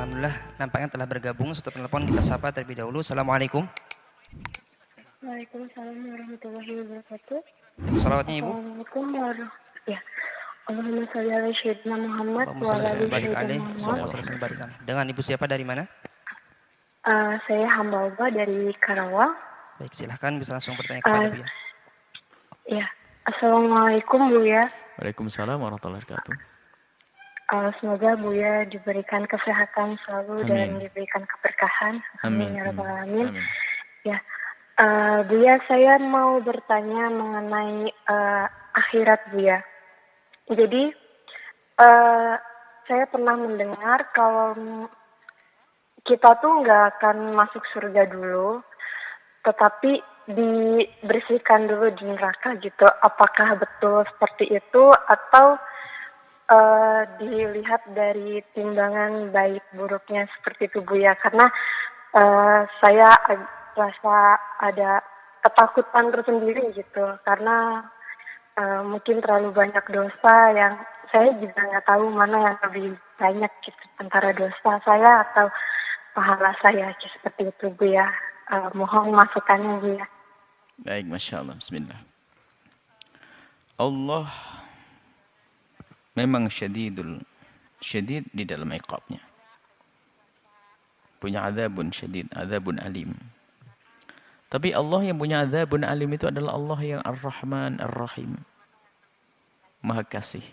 Alhamdulillah, nampaknya telah bergabung. Satu penelpon kita sapa terlebih dahulu. Assalamualaikum. Waalaikumsalam warahmatullahi wabarakatuh. Salawatnya Ibu. Assalamualaikum warahmatullahi ya. Allahumma sholli ala sayyidina Muhammad wa ala ali sayyidina Muhammad. Dengan Ibu siapa dari mana? Saya hamba Allah dari Karawang. Baik, silahkan bisa langsung bertanya kepada Bu ya. Ya. Assalamualaikum Bu ya. Waalaikumsalam warahmatullahi wabarakatuh. Semoga Bu ya diberikan kesehatan selalu. Amin. Dan diberikan keberkahan. Amin. Ya rabbal alamin. Amin. Ya. Bu ya, saya mau bertanya mengenai akhirat Bu ya. Jadi saya pernah mendengar kalau kita tuh nggak akan masuk surga dulu, tetapi dibersihkan dulu di neraka gitu. Apakah betul seperti itu atau dilihat dari timbangan baik buruknya seperti itu Bu ya? Karena saya rasa ada ketakutan tersendiri gitu, karena mungkin terlalu banyak dosa yang saya juga nggak tahu mana yang lebih banyak gitu, antara dosa saya atau pahala saya seperti itu Bu ya. Mohon masukannya Bu ya. Baik, Masya Allah. Bismillah. Allah memang syadid di dalam iqabnya. Punya azabun syadid, azabun alim. Tapi Allah yang punya azabun alim itu adalah Allah yang Ar-Rahman Ar-Rahim. Maha kasih.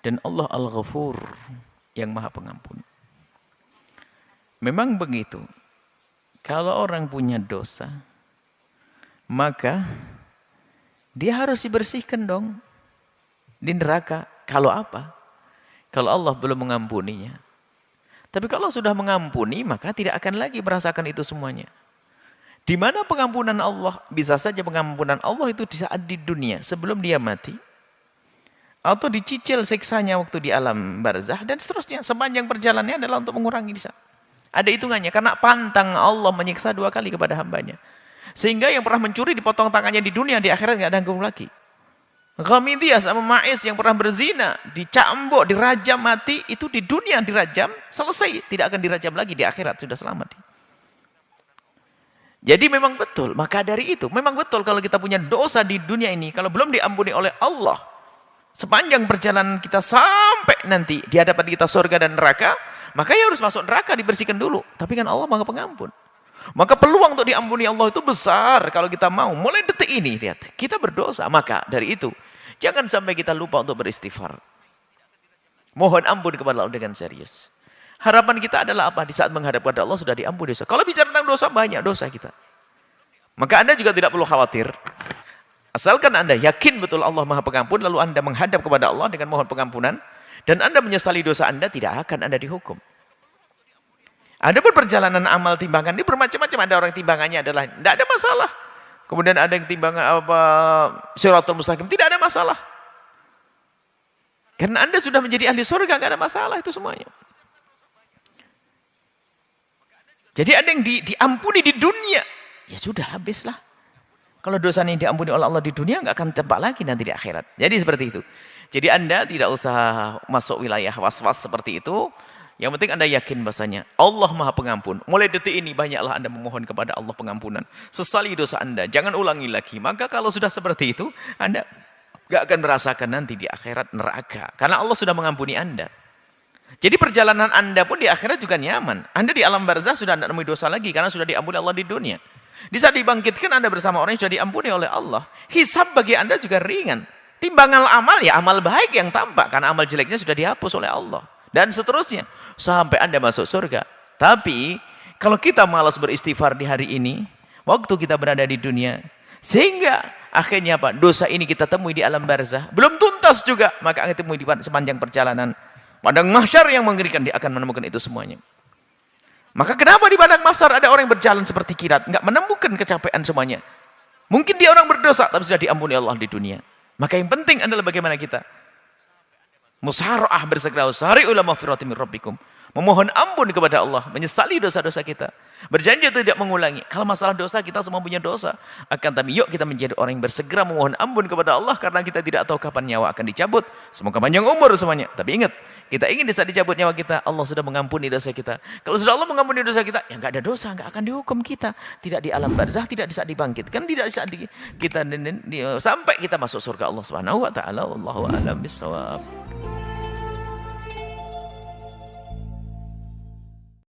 Dan Allah Al-Ghafur yang Maha Pengampun. Memang begitu. Kalau orang punya dosa, maka dia harus dibersihkan dong di neraka. Kalau apa? Kalau Allah belum mengampuninya. Tapi kalau sudah mengampuni, maka tidak akan lagi merasakan itu semuanya. Di mana pengampunan Allah? Bisa saja pengampunan Allah itu di saat di dunia, sebelum dia mati. Atau dicicil siksanya waktu di alam barzah, dan seterusnya. Sepanjang perjalanannya adalah untuk mengurangi di sana. Ada hitungannya, karena pantang Allah menyiksa 2 kali kepada hambanya. Sehingga yang pernah mencuri dipotong tangannya di dunia, di akhirat nggak ada hukum lagi. Ghamidiyah sama Ma'is yang pernah berzina, dicambuk, dirajam mati, itu di dunia dirajam, selesai. Tidak akan dirajam lagi di akhirat, sudah selamat. Jadi memang betul, maka dari itu, memang betul kalau kita punya dosa di dunia ini, kalau belum diampuni oleh Allah, sepanjang perjalanan kita sampai nanti di hadapan kita surga dan neraka, maka ya harus masuk neraka, dibersihkan dulu. Tapi kan Allah Maha Pengampun. Maka peluang untuk diampuni Allah itu besar kalau kita mau. Mulai detik ini, lihat, kita berdosa. Maka dari itu, jangan sampai kita lupa untuk beristighfar. Mohon ampun kepada Allah dengan serius. Harapan kita adalah apa? Di saat menghadap kepada Allah sudah diampuni dosa. Kalau bicara tentang dosa, banyak dosa kita. Maka Anda juga tidak perlu khawatir. Asalkan Anda yakin betul Allah Maha Pengampun, lalu Anda menghadap kepada Allah dengan mohon pengampunan, dan Anda menyesali dosa Anda, tidak akan Anda dihukum. Ada perjalanan amal timbangan ini bermacam-macam. Ada orang timbangannya adalah tidak ada masalah. Kemudian ada yang timbangan Shirathul Mustaqim, tidak ada masalah. Karena Anda sudah menjadi ahli surga, tidak ada masalah itu semuanya. Jadi ada yang diampuni di dunia, ya sudah habislah. Kalau dosa ini diampuni oleh Allah di dunia, nggak akan tempat lagi nanti di akhirat. Jadi seperti itu. Jadi Anda tidak usah masuk wilayah was-was seperti itu. Yang penting Anda yakin bahasanya Allah Maha Pengampun. Mulai detik ini banyaklah Anda memohon kepada Allah pengampunan. Sesali dosa Anda, jangan ulangi lagi. Maka kalau sudah seperti itu, Anda nggak akan merasakan nanti di akhirat neraka. Karena Allah sudah mengampuni Anda. Jadi perjalanan Anda pun di akhirat juga nyaman. Anda di alam barzah sudah tidak menemui dosa lagi karena sudah diampuni Allah di dunia. Di saat dibangkitkan Anda bersama orang yang sudah diampuni oleh Allah. Hisab bagi Anda juga ringan. Timbangan amal ya amal baik yang tampak karena amal jeleknya sudah dihapus oleh Allah. Dan seterusnya sampai Anda masuk surga. Tapi kalau kita malas beristighfar di hari ini, waktu kita berada di dunia, sehingga akhirnya apa? Dosa ini kita temui di alam barzah, belum tuntas juga, maka akan temui di sepanjang perjalanan. Padang mahsyar yang mengerikan, dia akan menemukan itu semuanya. Maka kenapa di padang mahsyar ada orang yang berjalan seperti kilat, nggak menemukan kecapean semuanya? Mungkin dia orang berdosa, tapi sudah diampuni Allah di dunia. Maka yang penting adalah bagaimana kita musara'ah bersegera, sari'u ila maghfiratin min rabbikum. Memohon ampun kepada Allah, menyesali dosa-dosa kita. Berjanji tidak mengulangi. Kalau masalah dosa, kita semua punya dosa. Akan tapi yuk kita menjadi orang yang bersegera memohon ampun kepada Allah, karena kita tidak tahu kapan nyawa akan dicabut. Semoga panjang umur semuanya. Tapi ingat, kita ingin di saat dicabut nyawa kita, Allah sudah mengampuni dosa kita. Kalau sudah Allah mengampuni dosa kita, ya nggak ada dosa, nggak akan dihukum kita. Tidak di alam barzah, tidak di saat dibangkitkan, tidak di saat kita sampai kita masuk surga Allah Subhanahu wa taala. Wallahu a'lam bishawab.